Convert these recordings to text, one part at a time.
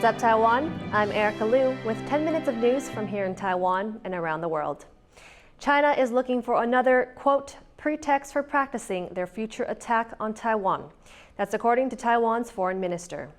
What's up, Taiwan? I'm Erika Liu with 10 minutes of news from here in Taiwan and around the world. China is looking for another, quote, pretext for practicing their future attack on Taiwan. That's according to Taiwan's foreign minister.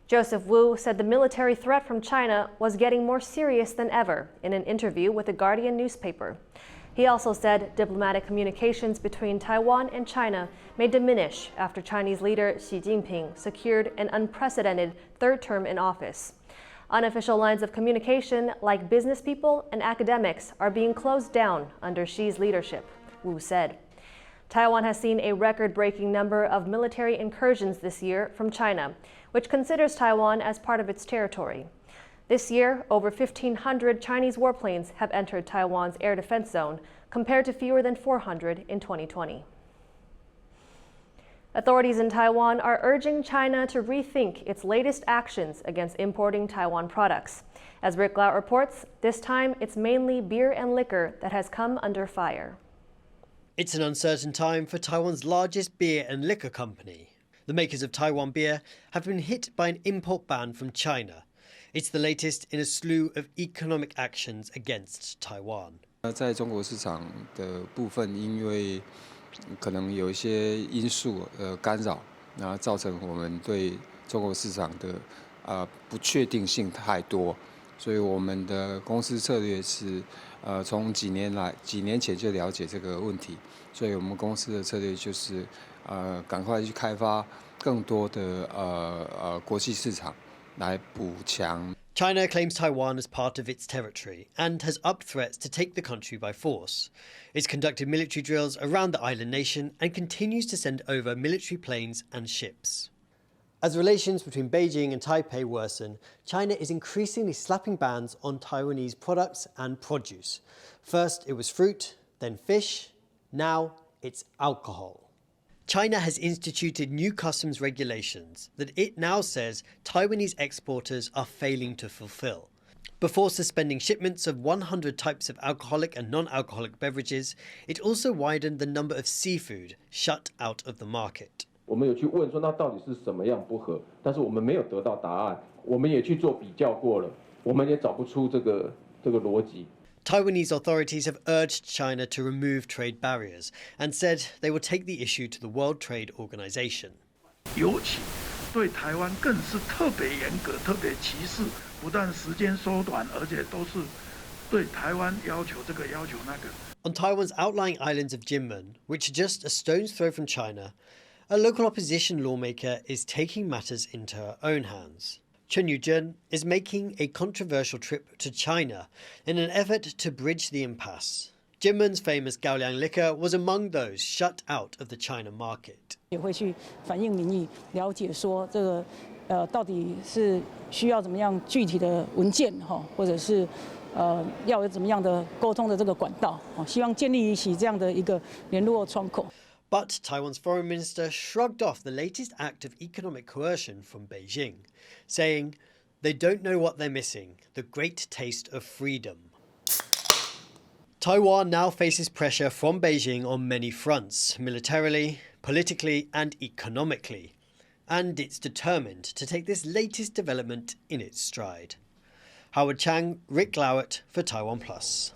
Joseph Wu said the military threat from China was getting more serious than ever in an interview with the Guardian newspaper. He also said diplomatic communications between Taiwan and China may diminish after Chinese leader Xi Jinping secured an unprecedented third term in office. Unofficial lines of communication, like business people and academics, are being closed down under Xi's leadership, Wu said. Taiwan has seen a record-breaking number of military incursions this year from China, which considers Taiwan as part of its territory. This year, over 1,500 Chinese warplanes have entered Taiwan's air defense zone, compared to fewer than 400 in 2020. Authorities in Taiwan are urging China to rethink its latest actions against importing Taiwan products. As Rick Lau reports, this time it's mainly beer and liquor that has come under fire. It's an uncertain time for Taiwan's largest beer and liquor company. The makers of Taiwan beer have been hit by an import ban from China. It's the latest in a slew of economic actions against Taiwan. 在中国市场的部分，因为可能有一些因素干扰，然后造成我们对中国市场的不确定性太多，所以我们的公司策略是从几年前就了解这个问题，所以我们公司的策略就是赶快去开发更多的国际市场。 China claims Taiwan as part of its territory and has upped threats to take the country by force. It's conducted military drills around the island nation and continues to send over military planes and ships. As relations between Beijing and Taipei worsen, China is increasingly slapping bans on Taiwanese products and produce. First it was fruit, then fish, now it's alcohol. China has instituted new customs regulations that it now says Taiwanese exporters are failing to fulfill. Before suspending shipments of 100 types of alcoholic and non-alcoholic beverages, it also widened the number of seafood shut out of the market. 我们有去问说那到底是什么样不合，但是我们没有得到答案。我们也去做比较过了，我们也找不出这个逻辑。 Taiwanese authorities have urged China to remove trade barriers and said they will take the issue to the World Trade Organization. 尤其对台湾更是特别严格、特别歧视，不但时间缩短，而且都是对台湾要求这个要求那个。 On Taiwan's outlying islands of Jinmen, which are just a stone's throw from China, a local opposition lawmaker is taking matters into her own hands. Chen Yuzhen is making a controversial trip to China in an effort to bridge the impasse. Jinmen's famous Gaoliang liquor was among those shut out of the China market. 也会去反映民意，了解说这个到底是需要怎么样具体的文件哈，或者是要有怎么样的沟通的这个管道，希望建立起这样的一个联络窗口。 But Taiwan's foreign minister shrugged off the latest act of economic coercion from Beijing, saying they don't know what they're missing, the great taste of freedom. Taiwan now faces pressure from Beijing on many fronts, militarily, politically and economically. And it's determined to take this latest development in its stride. Howard Chang, Rick Lowett for TaiwanPlus.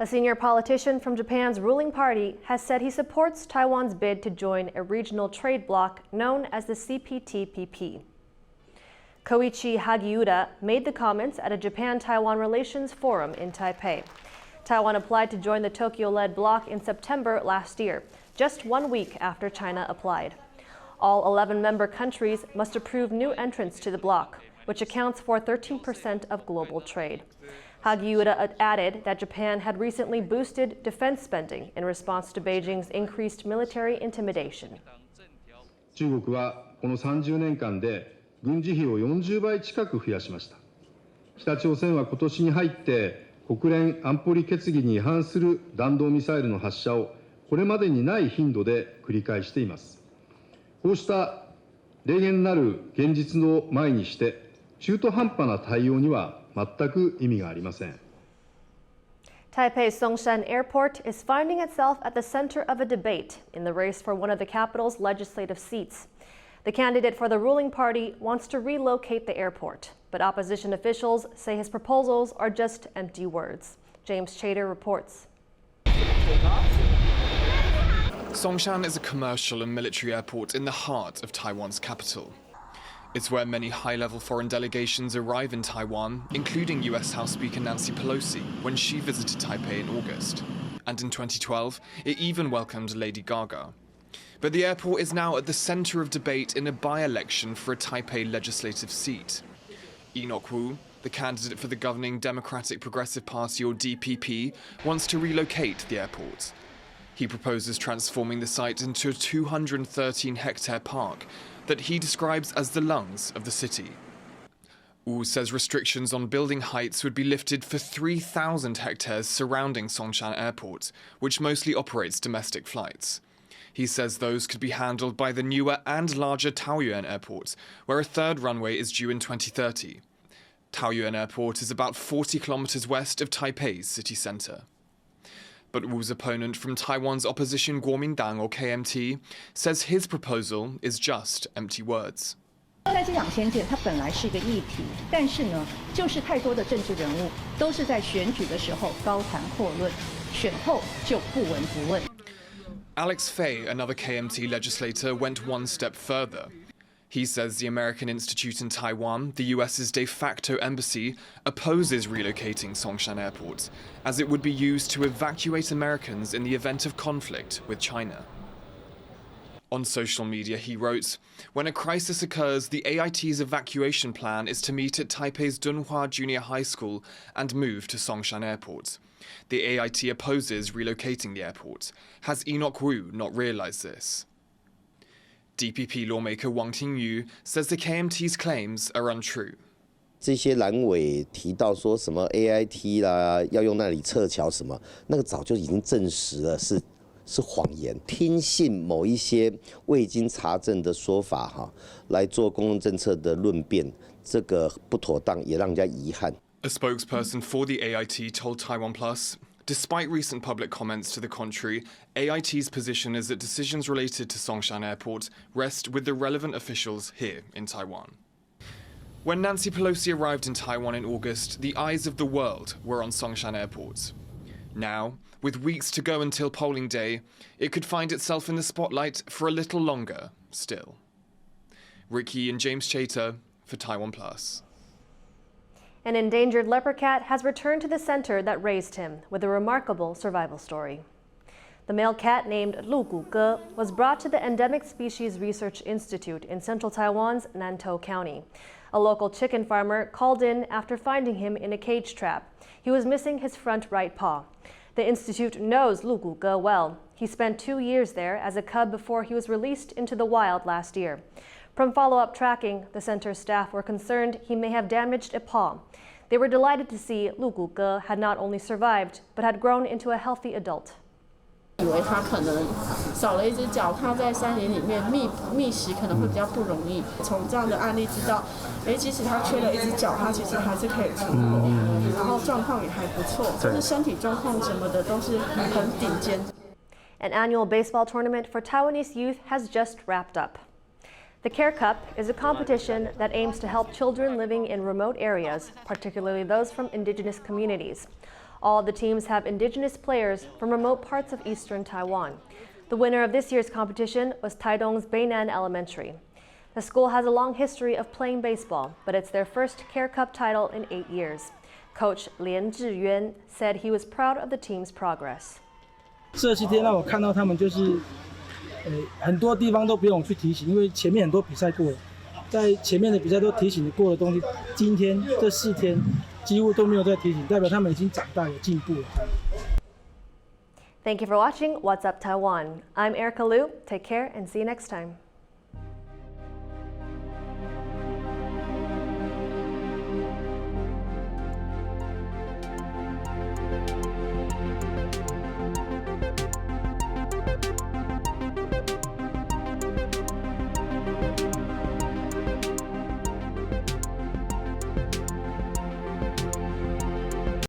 A senior politician from Japan's ruling party has said he supports Taiwan's bid to join a regional trade bloc known as the CPTPP. Koichi Hagiura made the comments at a Japan-Taiwan relations forum in Taipei. Taiwan applied to join the Tokyo-led bloc in September last year, just 1 week after China applied. All 11 member countries must approve new entrants to the bloc, which accounts for 13% of global trade. Hagiura added that Japan had recently boosted defense spending in response to Beijing's increased military intimidation. 中国はこの30年間で軍事費を40倍近く増やしました。北朝鮮は今年に入って国連安保理決議に違反する弾道ミサイルの発射をこれまでにない頻度で繰り返しています。こうした例年なる現実を前にして中途半端な対応には Taipei's Songshan Airport is finding itself at the center of a debate in the race for one of the capital's legislative seats. The candidate for the ruling party wants to relocate the airport, but opposition officials say his proposals are just empty words. James Chater reports. Songshan is a commercial and military airport in the heart of Taiwan's capital. It's where many high-level foreign delegations arrive in Taiwan, including US House Speaker Nancy Pelosi when she visited Taipei in August. And in 2012, it even welcomed Lady Gaga. But the airport is now at the center of debate in a by-election for a Taipei legislative seat. Enoch Wu, the candidate for the governing Democratic Progressive Party or DPP, wants to relocate the airport. He proposes transforming the site into a 213-hectare park that he describes as the lungs of the city. Wu says restrictions on building heights would be lifted for 3,000 hectares surrounding Songshan Airport, which mostly operates domestic flights. He says those could be handled by the newer and larger Taoyuan Airport, where a third runway is due in 2030. Taoyuan Airport is about 40 kilometers west of Taipei's city center. But Wu's opponent from Taiwan's opposition Kuomintang or KMT says his proposal is just empty words. 在机场迁建，它本来是一个议题，但是呢，就是太多的政治人物都是在选举的时候高谈阔论，选后就不闻不问。 Alex Fay, another KMT legislator, went one step further. He says the American Institute in Taiwan, the US's de facto embassy, opposes relocating Songshan Airport, as it would be used to evacuate Americans in the event of conflict with China. On social media, he wrote, "When a crisis occurs, the AIT's evacuation plan is to meet at Taipei's Dunhua Junior High School and move to Songshan Airport. The AIT opposes relocating the airport. Has Enoch Wu not realized this?" DPP lawmaker Wang Tingyu says the KMT's claims are untrue. 这些蓝委提到说什么 AIT 啦，要用那里撤侨什么，那个早就已经证实了是谎言。听信某一些未经查证的说法哈，来做公共政策的论辩，这个不妥当，也让人家遗憾。A spokesperson for the AIT told TaiwanPlus, despite recent public comments to the contrary, AIT's position is that decisions related to Songshan Airport rest with the relevant officials here in Taiwan. When Nancy Pelosi arrived in Taiwan in August, the eyes of the world were on Songshan Airport. Now, with weeks to go until polling day, it could find itself in the spotlight for a little longer still. Ricky and James Chater for TaiwanPlus. An endangered leopard cat has returned to the center that raised him with a remarkable survival story. The male cat named Lu Gu Ge was brought to the Endemic Species Research Institute in central Taiwan's Nantou County. A local chicken farmer called in after finding him in a cage trap. He was missing his front right paw. The institute knows Lu Gu Ge well. He spent 2 years there as a cub before he was released into the wild last year. From follow-up tracking, the center staff were concerned he may have damaged a paw. They were delighted to see Lu Gu Ge had not only survived, but had grown into a healthy adult. 以为它可能少了一只脚，它在山林里面觅食可能会比较不容易。从这样的案例知道，即使它缺了一只脚，它其实还是可以存活，然后状况也还不错，就是身体状况什么的都是很顶尖。An annual baseball tournament for Taiwanese youth has just wrapped up. The Care Cup is a competition that aims to help children living in remote areas, particularly those from indigenous communities. All of the teams have indigenous players from remote parts of eastern Taiwan. The winner of this year's competition was Taidong's Beinan Elementary. The school has a long history of playing baseball, but it's their first Care Cup title in 8 years. Coach Lian Zhiyuan said he was proud of the team's progress. 这7天让我看到他们就是很多地方都不用去提醒，因为前面很多比赛过了，在前面的比赛都提醒过的东西，今天这4天几乎都没有再提醒，代表他们已经长大有进步了。Thank you for watching What's Up Taiwan. I'm Erika Liu. Take care and see you next time.